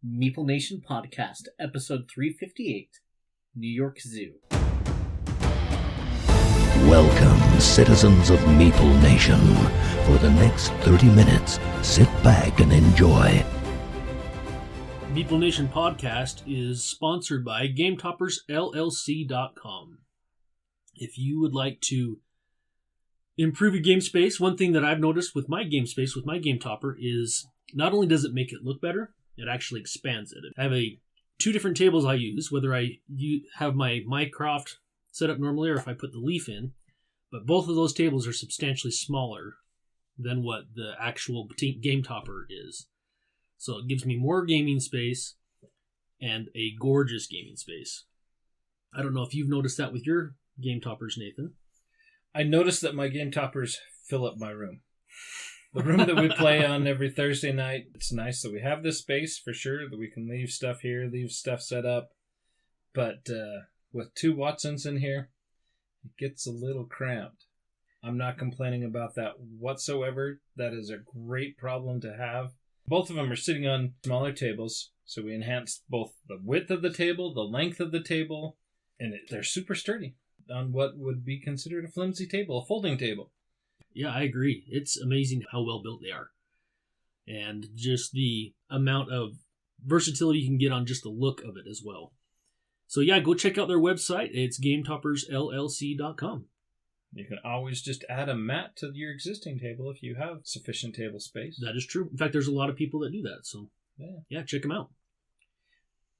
Meeple Nation Podcast, Episode 358, New York Zoo. Welcome, citizens of Meeple Nation. For the next 30 minutes, sit back and enjoy. Meeple Nation Podcast is sponsored by GameToppersLLC.com. If you would like to improve your game space, one thing that I've noticed with my game space, with my Game Topper, is not only does it make it look better, it actually expands it. I have two different tables I use, whether I have my Minecraft set up normally or if I put the leaf in, but both of those tables are substantially smaller than what the actual Game Topper is. So it gives me more gaming space and a gorgeous gaming space. I don't know if you've noticed that with your Game Toppers, Nathan. I noticed that my Game Toppers fill up my room. The room that we play on every Thursday night, it's nice that we have this space for sure, that we can leave stuff here, leave stuff set up. But with two Watsons in here, it gets a little cramped. I'm not complaining about that whatsoever. That is a great problem to have. Both of them are sitting on smaller tables, so we enhanced both the width of the table, the length of the table, and they're super sturdy on what would be considered a flimsy table, a folding table. Yeah, I agree. It's amazing how well built they are. And just the amount of versatility you can get on just the look of it as well. So yeah, go check out their website. It's GameToppersLLC.com. You can always just add a mat to your existing table if you have sufficient table space. That is true. In fact, there's a lot of people that do that. So yeah, check them out.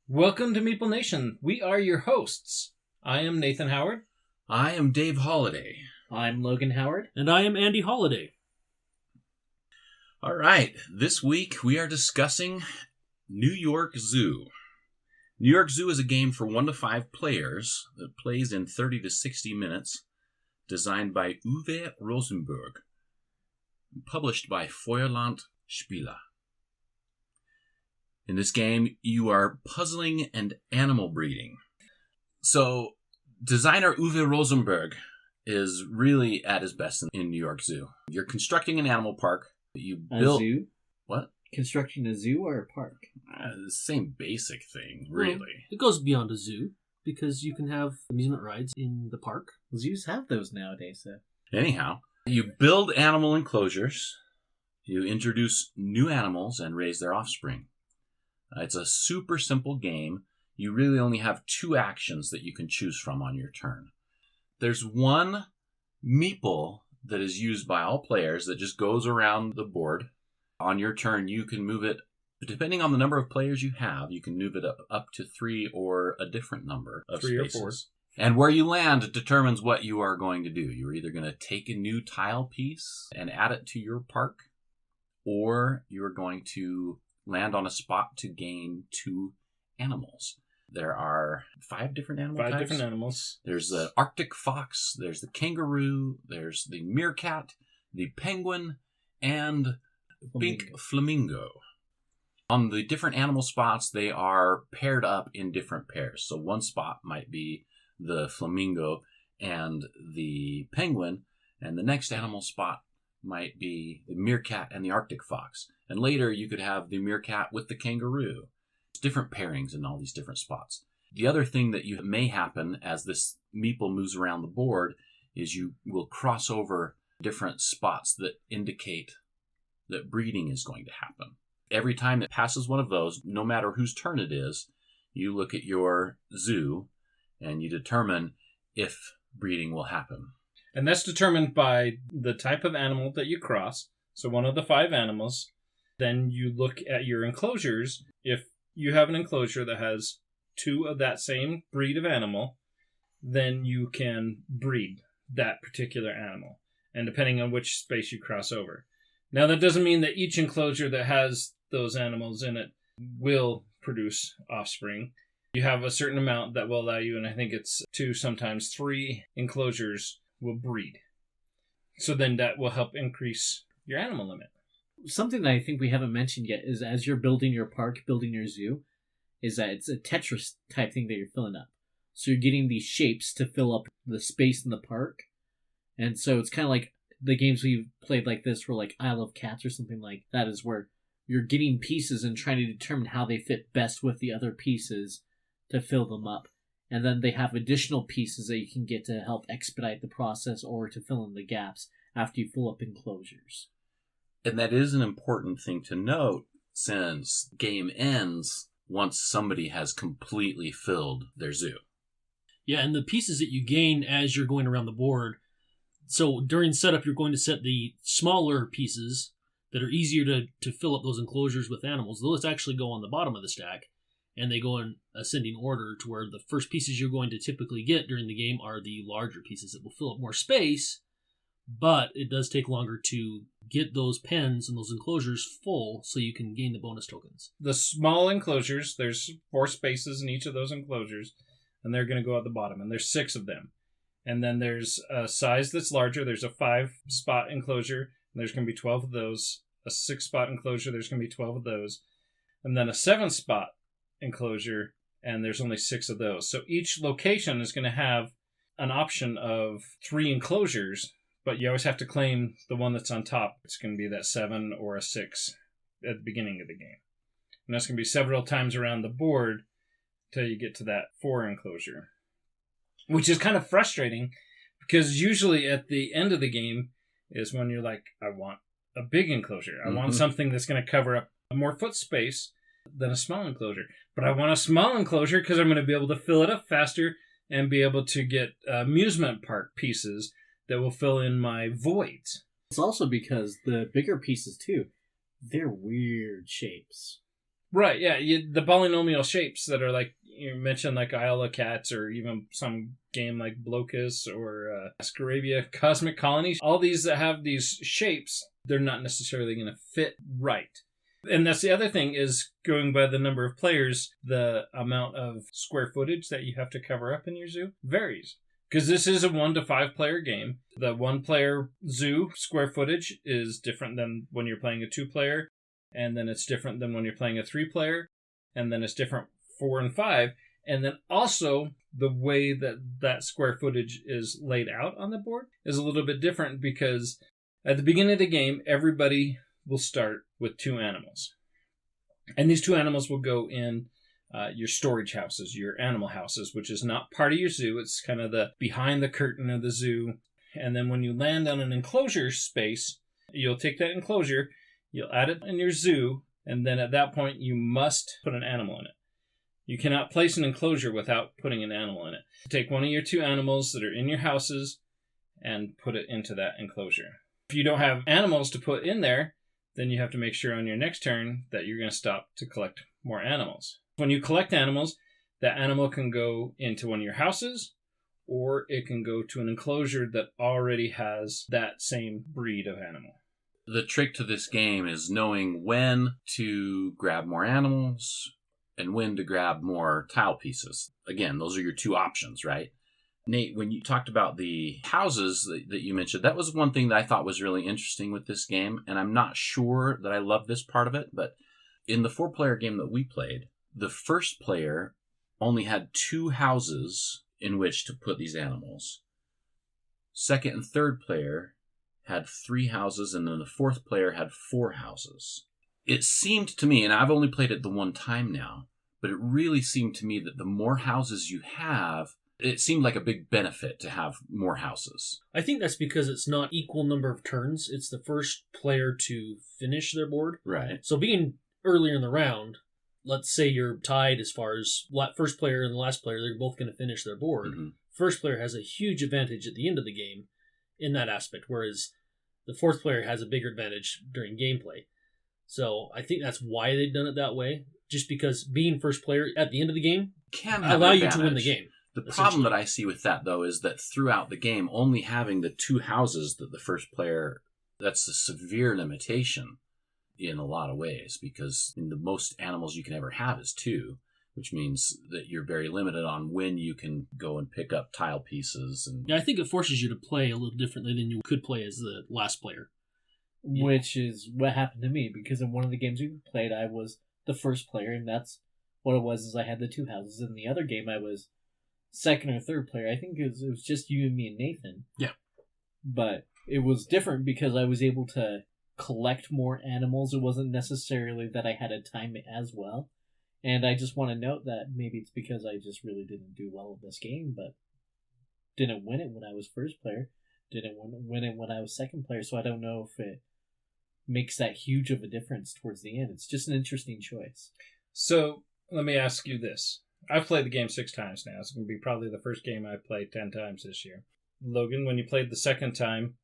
Welcome to Meeple Nation. We are your hosts. I am Nathan Howard. I am Dave Holliday. I'm Logan Howard. And I am Andy Holliday. All right, this week we are discussing New York Zoo. New York Zoo is a game for 1 to 5 players that plays in 30 to 60 minutes, designed by Uwe Rosenberg, published by Feuerland Spiele. In this game, you are puzzling and animal breeding. So, designer Uwe Rosenberg is really at his best in New York Zoo. You're constructing an animal park. You build A zoo? What? Constructing a zoo or a park? The same basic thing, really. Well, it goes beyond a zoo because you can have amusement rides in the park. Zoos have those nowadays, though. Anyhow, you build animal enclosures. You introduce new animals and raise their offspring. It's a super simple game. You really only have 2 actions that you can choose from on your turn. There's one meeple that is used by all players that just goes around the board. On your turn, you can move it, depending on the number of players you have, you can move it up to 3 or a different number of 3 spaces. or 4. And where you land determines what you are going to do. You're either going to take a new tile piece and add it to your park, or you're going to land on a spot to gain 2 animals. There are 5 different animal types. 5 different animals. There's the Arctic fox, there's the kangaroo, there's the meerkat, the penguin, and pink flamingo. On the different animal spots, they are paired up in different pairs. So one spot might be the flamingo and the penguin, and the next animal spot might be the meerkat and the Arctic fox. And later you could have the meerkat with the kangaroo. Different pairings in all these different spots. The other thing that you may happen as this meeple moves around the board is you will cross over different spots that indicate that breeding is going to happen. Every time it passes one of those, no matter whose turn it is, you look at your zoo and you determine if breeding will happen. And that's determined by the type of animal that you cross. So one of the 5 animals. Then you look at your enclosures. If you have an enclosure that has 2 of that same breed of animal, then you can breed that particular animal. And depending on which space you cross over. Now, that doesn't mean that each enclosure that has those animals in it will produce offspring. You have a certain amount that will allow you, and I think it's 2, sometimes 3 enclosures will breed. So then that will help increase your animal limit. Something that I think we haven't mentioned yet is as you're building your park, building your zoo, is that it's a Tetris type thing that you're filling up. So you're getting these shapes to fill up the space in the park. And so it's kind of like the games we've played like this were like Isle of Cats or something like that, is where you're getting pieces and trying to determine how they fit best with the other pieces to fill them up. And then they have additional pieces that you can get to help expedite the process or to fill in the gaps after you fill up enclosures. And that is an important thing to note, since game ends once somebody has completely filled their zoo. Yeah, and the pieces that you gain as you're going around the board. So during setup, you're going to set the smaller pieces that are easier to fill up those enclosures with animals. Those actually go on the bottom of the stack, and they go in ascending order to where the first pieces you're going to typically get during the game are the larger pieces that will fill up more space, but it does take longer to get those pens and those enclosures full so you can gain the bonus tokens. The small enclosures, there's 4 spaces in each of those enclosures, and they're going to go at the bottom, and there's 6 of them. And then there's a size that's larger. There's a 5-spot enclosure, and there's going to be 12 of those. A 6-spot enclosure, there's going to be 12 of those. And then a 7-spot enclosure, and there's only 6 of those. So each location is going to have an option of 3 enclosures, but you always have to claim the one that's on top. It's going to be that 7 or a 6 at the beginning of the game. And that's going to be several times around the board until you get to that 4 enclosure. Which is kind of frustrating, because usually at the end of the game is when you're like, I want a big enclosure. I want something that's going to cover up more foot space than a small enclosure. But I want a small enclosure because I'm going to be able to fill it up faster and be able to get amusement park pieces that will fill in my voids. It's also because the bigger pieces, too, they're weird shapes. Right, yeah. The polynomial shapes that are like, you mentioned, like Isle of Cats, or even some game like Blocus or Scarabia Cosmic Colonies. All these that have these shapes, they're not necessarily going to fit right. And that's the other thing, is going by the number of players, the amount of square footage that you have to cover up in your zoo varies. Because this is a 1 to 5 player game. The 1-player zoo square footage is different than when you're playing a 2-player. And then it's different than when you're playing a 3-player. And then it's different 4 and 5. And then also the way that square footage is laid out on the board is a little bit different, because at the beginning of the game, everybody will start with 2 animals. And these 2 animals will go in your storage houses, your animal houses, which is not part of your zoo. It's kind of the behind the curtain of the zoo. And then when you land on an enclosure space, you'll take that enclosure, you'll add it in your zoo, and then at that point you must put an animal in it. You cannot place an enclosure without putting an animal in it. Take one of your 2 animals that are in your houses and put it into that enclosure. If you don't have animals to put in there, then you have to make sure on your next turn that you're going to stop to collect more animals. When you collect animals, that animal can go into one of your houses, or it can go to an enclosure that already has that same breed of animal. The trick to this game is knowing when to grab more animals and when to grab more tile pieces. Again, those are your 2 options, right? Nate, when you talked about the houses that you mentioned, that was one thing that I thought was really interesting with this game, and I'm not sure that I love this part of it, but in the 4-player game that we played, the first player only had 2 houses in which to put these animals. Second and third player had 3 houses, and then the 4th player had 4 houses. It seemed to me, and I've only played it the one time now, but it really seemed to me that the more houses you have, it seemed like a big benefit to have more houses. I think that's because it's not equal number of turns. It's the first player to finish their board. Right. So being earlier in the round, let's say you're tied as far as first player and the last player, they're both going to finish their board. Mm-hmm. First player has a huge advantage at the end of the game in that aspect, whereas the 4th player has a bigger advantage during gameplay. So I think that's why they've done it that way, just because being first player at the end of the game can allow you to win the game. The problem that I see with that, though, is that throughout the game, only having the 2 houses that the first player, that's a severe limitation in a lot of ways, because the most animals you can ever have is 2, which means that you're very limited on when you can go and pick up tile pieces. And yeah, I think it forces you to play a little differently than you could play as the last player. Which is what happened to me, because in one of the games we played, I was the first player, and that's what it was, is I had the 2 houses. In the other game, I was second or third player. I think it was just you and me and Nathan. Yeah. But it was different because I was able to collect more animals. It wasn't necessarily that I had a time as well. And I just want to note that maybe it's because I just really didn't do well in this game, but didn't win it when I was first player, didn't win it when I was second player, so I don't know if it makes that huge of a difference towards the end. It's just an interesting choice. So, let me ask you this. I've played the game 6 times now. It's going to be probably the first game I've played 10 times this year. Logan, when you played the second time,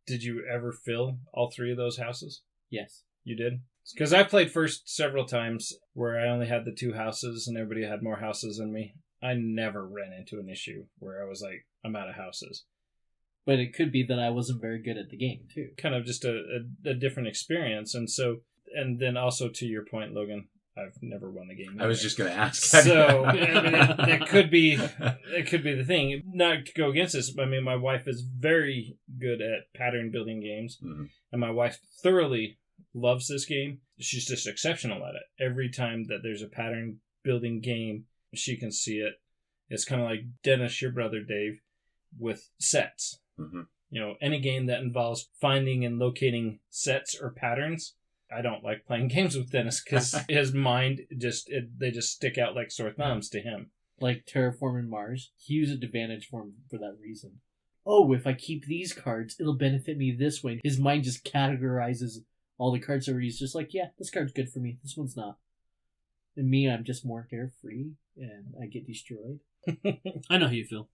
did you ever fill all 3 of those houses? Yes. You did? Because I played first several times where I only had the 2 houses and everybody had more houses than me. I never ran into an issue where I was like, I'm out of houses. But it could be that I wasn't very good at the game, too. Kind of just a different experience. And then also to your point, Logan, I've never won the game. I was just going to ask. So it could be the thing. Not to go against this, but I mean, my wife is very good at pattern building games, and my wife thoroughly loves this game. She's just exceptional at it. Every time that there's a pattern building game, she can see it. It's kind of like Dennis, your brother Dave, with sets. You know, any game that involves finding and locating sets or patterns. I don't like playing games with Dennis because his mind they just stick out like sore thumbs to him. Like Terraforming Mars, he used an advantage for him for that reason. Oh, if I keep these cards, it'll benefit me this way. His mind just categorizes all the cards where he's just like, yeah, this card's good for me, this one's not. And me, I'm just more carefree, and I get destroyed. I know how you feel.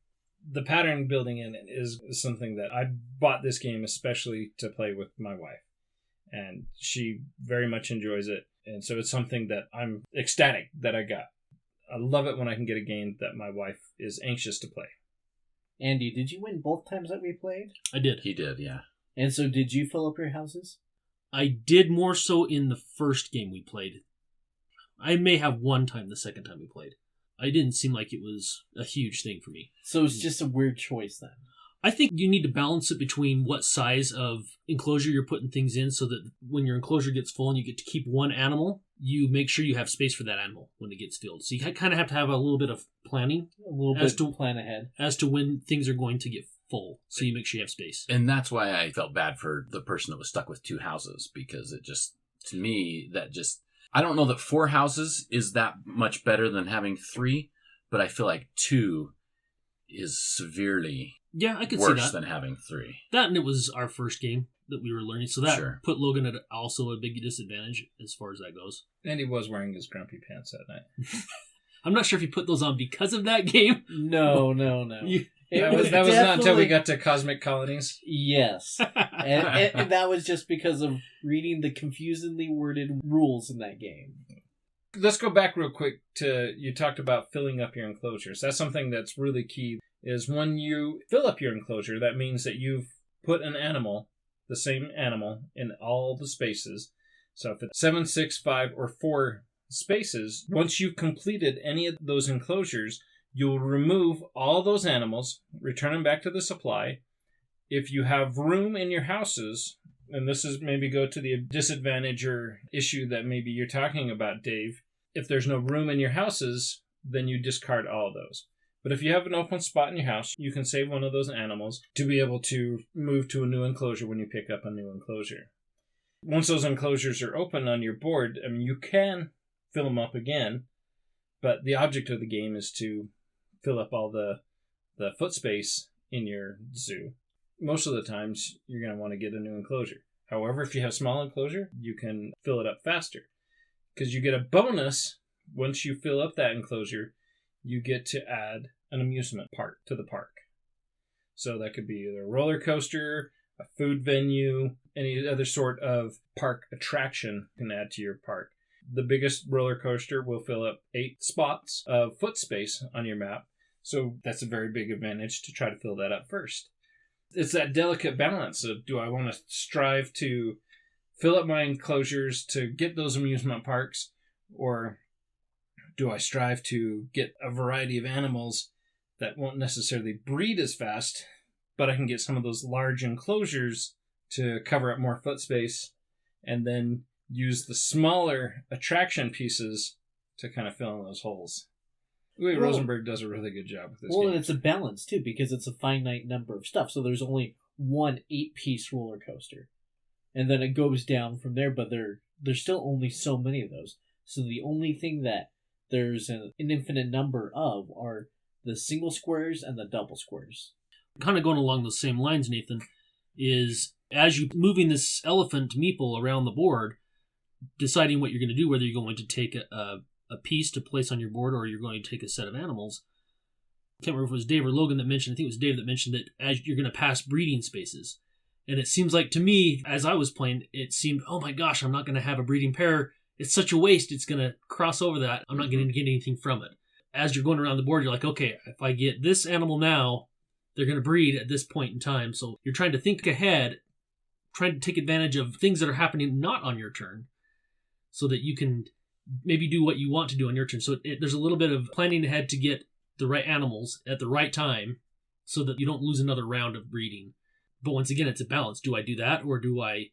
The pattern building in it is something that I bought this game especially to play with my wife. And she very much enjoys it. And so it's something that I'm ecstatic that I got. I love it when I can get a game that my wife is anxious to play. Andy, did you win both times that we played? I did. He did, yeah. And so did you fill up your houses? I did more so in the first game we played. I may have one time the second time we played. I didn't seem like it was a huge thing for me. So it's just a weird choice then. I think you need to balance it between what size of enclosure you're putting things in so that when your enclosure gets full and you get to keep one animal, you make sure you have space for that animal when it gets filled. So you kind of have to have a little bit of planning. A little bit to plan ahead. As to when things are going to get full. So you make sure you have space. And that's why I felt bad for the person that was stuck with 2 houses, because it just, to me, I don't know that 4 houses is that much better than having 3, but I feel like 2 is severely I could see worse that. than having 3. That, and it was our first game that we were learning, so that Sure. put Logan at also a big disadvantage as far as that goes. And he was wearing his grumpy pants that night. I'm not sure if he put those on because of that game. No. That was not until we got to Cosmic Colonies. Yes. and that was just because of reading the confusingly worded rules in that game. Let's go back real quick to, you talked about filling up your enclosures. That's something that's really key, is when you fill up your enclosure, that means that you've put an animal, the same animal, in all the spaces. So if it's 7, 6, 5, or 4 spaces, once you've completed any of those enclosures, you'll remove all those animals, return them back to the supply. If you have room in your houses, and this is maybe go to the disadvantage or issue that maybe you're talking about, Dave, if there's no room in your houses, then you discard all of those. But if you have an open spot in your house, you can save one of those animals to be able to move to a new enclosure when you pick up a new enclosure. Once those enclosures are open on your board, I mean, you can fill them up again, but the object of the game is to fill up all the foot space in your zoo. Most of the times, you're going to want to get a new enclosure. However, if you have a small enclosure, you can fill it up faster. Because you get a bonus once you fill up that enclosure, you get to add an amusement park to the park. So that could be either a roller coaster, a food venue, any other sort of park attraction you can add to your park. The biggest roller coaster will fill up 8 spots of foot space on your map. So that's a very big advantage to try to fill that up first. It's that delicate balance of, do I want to strive to fill up my enclosures to get those amusement parks, or do I strive to get a variety of animals that won't necessarily breed as fast, but I can get some of those large enclosures to cover up more foot space, and then use the smaller attraction pieces to kind of fill in those holes. Rosenberg does a really good job with this game. And it's a balance, too, because it's a finite number of stuff. So there's only one 8-piece roller coaster. and then it goes down from there. But there's still only so many of those. So the only thing that there's an infinite number of are the single squares and the double squares. Kind of going along those same lines, Nathan, is as you're moving this elephant meeple around the board, deciding what you're going to do, whether you're going to take a piece to place on your board or you're going to take a set of animals. I can't remember if it was Dave or Logan that mentioned, I think it was Dave that mentioned that as you're going to pass breeding spaces. And it seems like to me, as I was playing, it seemed, oh my gosh, I'm not going to have a breeding pair. It's such a waste. It's going to cross over that. I'm not going to get anything from it. As you're going around the board, you're like, okay, if I get this animal now, they're going to breed at this point in time. So you're trying to think ahead, trying to take advantage of things that are happening not on your turn so that you can maybe do what you want to do on your turn. So there's a little bit of planning ahead to get the right animals at the right time so that you don't lose another round of breeding. But once again, it's a balance. Do I do that, or do I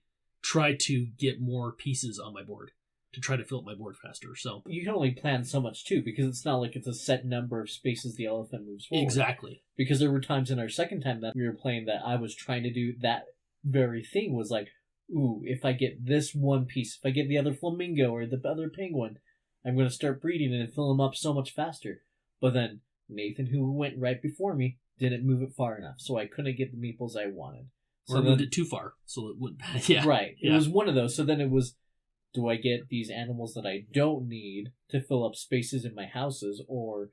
try to get more pieces on my board to try to fill up my board faster? So you can only plan so much too, because it's not like it's a set number of spaces the elephant moves forward. Exactly. Because there were times in our second time that we were playing that I was trying to do that very thing, was like, ooh, if I get this one piece, if I get the other flamingo or the other penguin, I'm going to start breeding and fill them up so much faster. But then Nathan, who went right before me, didn't move it far enough, so I couldn't get the meeples I wanted. Or moved it too far, so it wouldn't. Yeah. Right. It Yeah. was one of those. So then it was, do I get these animals that I don't need to fill up spaces in my houses, or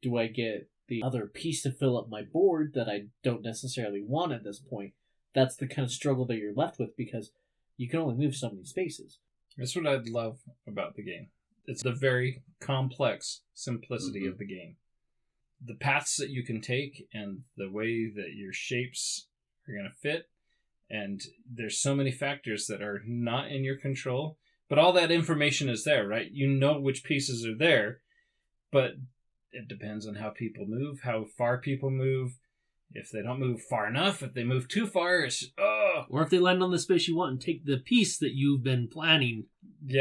do I get the other piece to fill up my board that I don't necessarily want at this point? That's the kind of struggle that you're left with, because you can only move so many spaces. That's what I love about the game. It's the very complex simplicity of the game. The paths that you can take and the way that your shapes are going to fit. And there's so many factors that are not in your control. But all that information is there, right? You know which pieces are there. But it depends on how people move, how far people move. If they don't move far enough, if they move too far, it's... Or if they land on the space you want and take the piece that you've been planning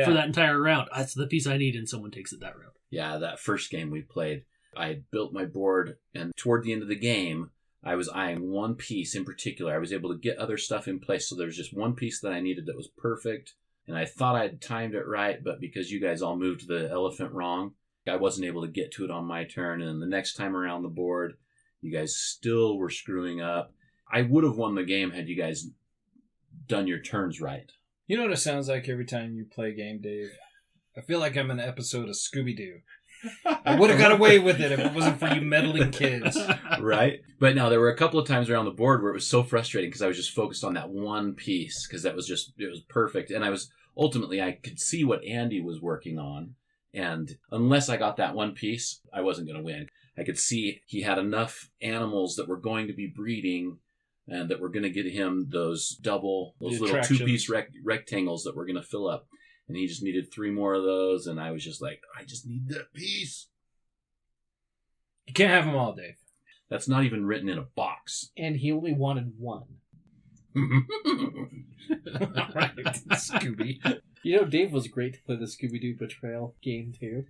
for that entire round. That's the piece I need, and someone takes it that round. Yeah, that first game we played, I had built my board, and toward the end of the game, I was eyeing one piece in particular. I was able to get other stuff in place, so there was just one piece that I needed that was perfect, and I thought I had timed it right, but because you guys all moved the elephant wrong, I wasn't able to get to it on my turn, and the next time around the board, you guys still were screwing up. I would have won the game had you guys done your turns right. You know what it sounds like every time you play a game, Dave? I feel like I'm in an episode of Scooby-Doo. I would have got away with it if it wasn't for you meddling kids. Right? But no, there were a couple of times around the board where it was so frustrating because I was just focused on that one piece because it was perfect. And I could see what Andy was working on. And unless I got that one piece, I wasn't going to win. I could see he had enough animals that were going to be breeding and that were going to get him those little two-piece rectangles that were going to fill up. And he just needed 3 more of those, and I was just like, I just need that piece. You can't have them all, Dave. That's not even written in a box. And he only wanted one. Right, Scooby. You know, Dave was great to play the Scooby-Doo Betrayal game, too.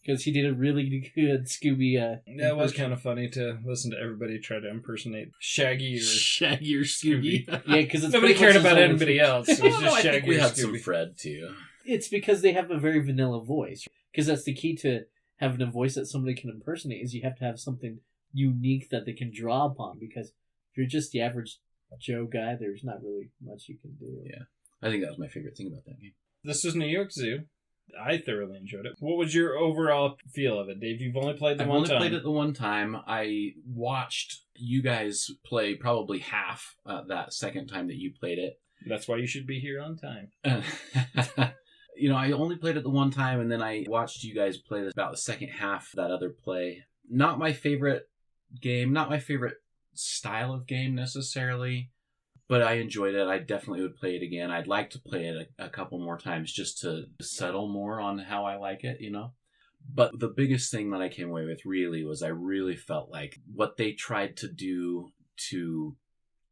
Because he did a really good Scooby... That was kind of funny to listen to everybody try to impersonate Shaggy or Scooby. Yeah, because nobody cared about anybody else. It was just I Shaggy think we or had Scooby. some Fred, too. It's because they have a very vanilla voice. Because that's the key to having a voice that somebody can impersonate, is you have to have something unique that they can draw upon. Because if you're just the average Joe guy, there's not really much you can do. Yeah. I think that was my favorite thing about that game. This is New York Zoo. I thoroughly enjoyed it. What was your overall feel of it, Dave? You've only played I've only played it the one time. I watched you guys play probably half that second time that you played it. That's why you should be here on time. I only played it the one time, and then I watched you guys play about the second half of that other play. Not my favorite game, not my favorite style of game necessarily, but I enjoyed it. I definitely would play it again. I'd like to play it a couple more times just to settle more on how I like it, But the biggest thing that I came away with really was I really felt like what they tried to do to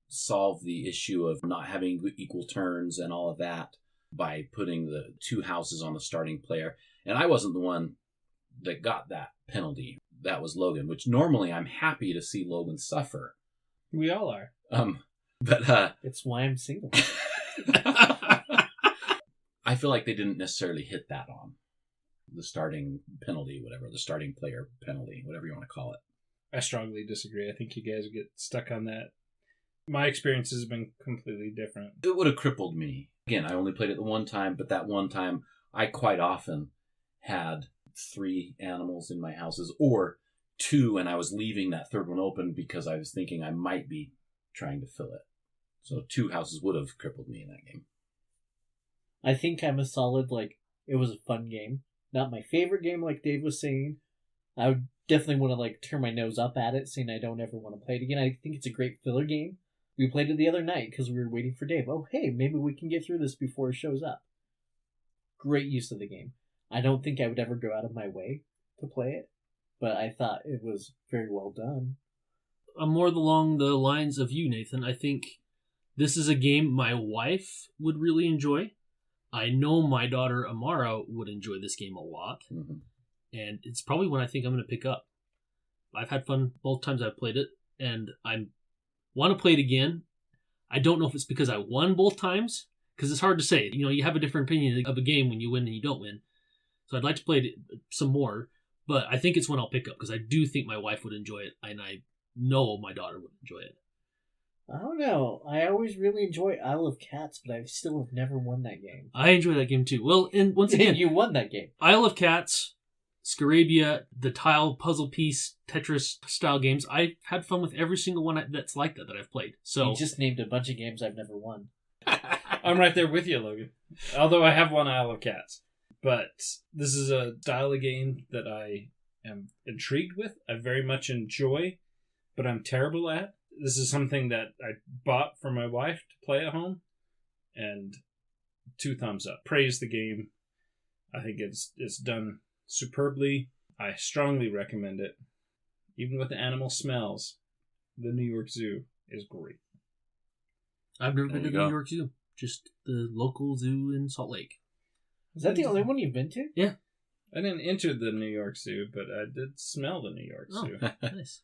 solve the issue of not having equal turns and all of that by putting the 2 houses on the starting player. And I wasn't the one that got that penalty. That was Logan, which normally I'm happy to see Logan suffer. We all are. But it's why I'm single. I feel like they didn't necessarily hit that on the starting penalty, whatever, the starting player penalty, whatever you want to call it. I strongly disagree. I think you guys get stuck on that. My experience has been completely different. It would have crippled me. Again, I only played it the one time, but that one time I quite often had 3 animals in my houses, or 2, and I was leaving that third one open because I was thinking I might be trying to fill it. So 2 houses would have crippled me in that game. I think I'm a solid, it was a fun game. Not my favorite game, like Dave was saying. I would definitely want to, turn my nose up at it, saying I don't ever want to play it again. I think it's a great filler game. We played it the other night because we were waiting for Dave. Oh, hey, maybe we can get through this before it shows up. Great use of the game. I don't think I would ever go out of my way to play it, but I thought it was very well done. I'm more along the lines of you, Nathan. I think this is a game my wife would really enjoy. I know my daughter Amara would enjoy this game a lot, and it's probably one I think I'm going to pick up. I've had fun both times I've played it, and I want to play it again. I don't know if it's because I won both times, because it's hard to say. You have a different opinion of a game when you win and you don't win. So I'd like to play it some more, but I think it's one I'll pick up because I do think my wife would enjoy it, and I know my daughter would enjoy it. I don't know. I always really enjoy Isle of Cats, but I still have never won that game. I enjoy that game too. Well, and once again, you won that game. Isle of Cats, Scarabia, the tile puzzle piece Tetris style games. I've had fun with every single one that's like that I've played. So you just named a bunch of games I've never won. I'm right there with you, Logan. Although I have won Isle of Cats. But this is a style of game that I am intrigued with. I very much enjoy, but I'm terrible at. This is something that I bought for my wife to play at home, and 2 thumbs up. Praise the game. I think it's done superbly. I strongly recommend it. Even with the animal smells, the New York Zoo is great. I've never been to the New York Zoo. Just the local zoo in Salt Lake. Is that the only one you've been to? Yeah. I didn't enter the New York Zoo, but I did smell the New York Zoo. Nice.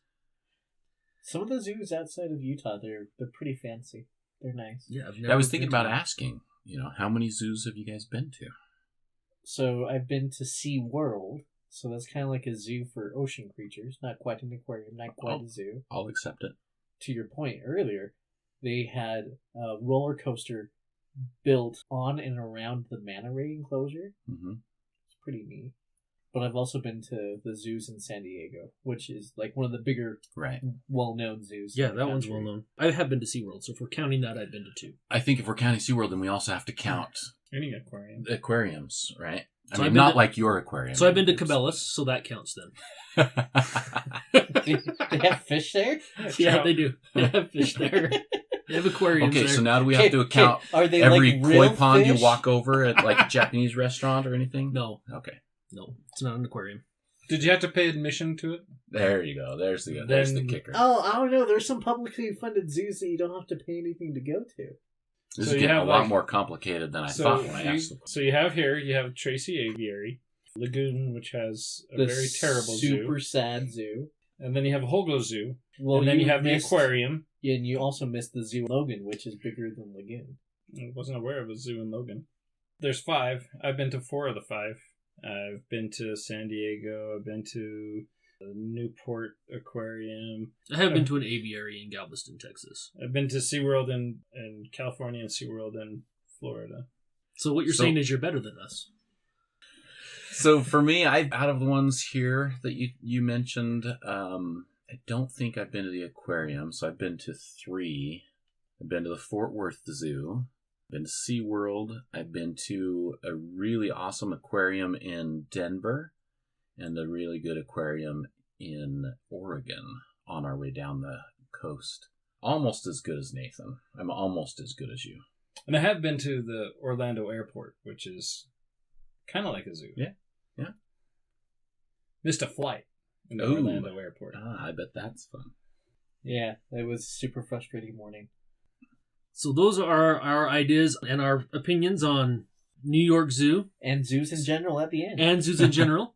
Some of the zoos outside of Utah, they're pretty fancy. They're nice. Yeah, I was thinking about asking, how many zoos have you guys been to? So I've been to Sea World, so that's kind of like a zoo for ocean creatures. Not quite an aquarium, not quite a zoo. I'll accept it. To your point earlier, they had a roller coaster built on and around the manta ray enclosure. Mm-hmm. It's pretty neat. But I've also been to the zoos in San Diego, which is one of the bigger, well-known zoos. Yeah, that one's well-known. I have been to SeaWorld, so if we're counting that, I've been to 2. I think if we're counting SeaWorld, then we also have to count any aquarium. Aquariums, right? So not like your aquarium. So I've been to Cabela's, so that counts then. They have fish there? Yeah, they do. They have fish there. They have aquariums there. Okay, so now do we have to account are they every koi pond fish? you walk over at a Japanese restaurant or anything? No. Okay. No, it's not an aquarium. Did you have to pay admission to it? There you go. There's the kicker. Oh, I don't know. There's some publicly funded zoos that you don't have to pay anything to go to. This is getting a lot more complicated than I thought when I asked the question. So you have Tracy Aviary, Lagoon, which has a very terrible zoo. Super sad zoo. And then you have Holgo Zoo. Well, and then you have the aquarium. Yeah, and you also missed the zoo in Logan, which is bigger than Lagoon. I wasn't aware of a zoo in Logan. There's 5. I've been to 4 of the 5. I've been to San Diego. I've been to the Newport Aquarium. I have been to an aviary in Galveston, Texas. I've been to SeaWorld in California and SeaWorld in Florida. So what you're saying is you're better than us. So for me, out of the ones here that you mentioned, I don't think I've been to the aquarium. So I've been to 3. I've been to the Fort Worth Zoo. I've been to SeaWorld. I've been to a really awesome aquarium in Denver and a really good aquarium in Oregon on our way down the coast. Almost as good as Nathan. I'm almost as good as you. And I have been to the Orlando airport, which is kind of like a zoo. Yeah. Missed a flight in the Orlando airport. I bet that's fun. Yeah, it was a super frustrating morning. So those are our ideas and our opinions on New York Zoo. And zoos in general at the end. And zoos in general.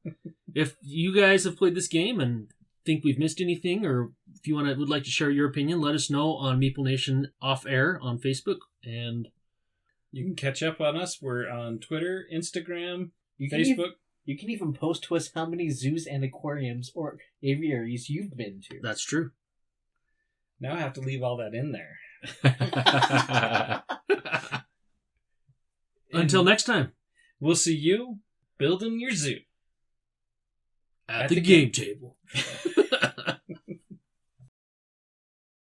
If you guys have played this game and think we've missed anything, or if you would like to share your opinion, let us know on Meeple Nation Off Air on Facebook. And You can catch up on us. We're on Twitter, Instagram, You can Facebook. You can even post to us how many zoos and aquariums or aviaries you've been to. That's true. Now I have to leave all that in there. Until next time, We'll see you building your zoo. at the game table.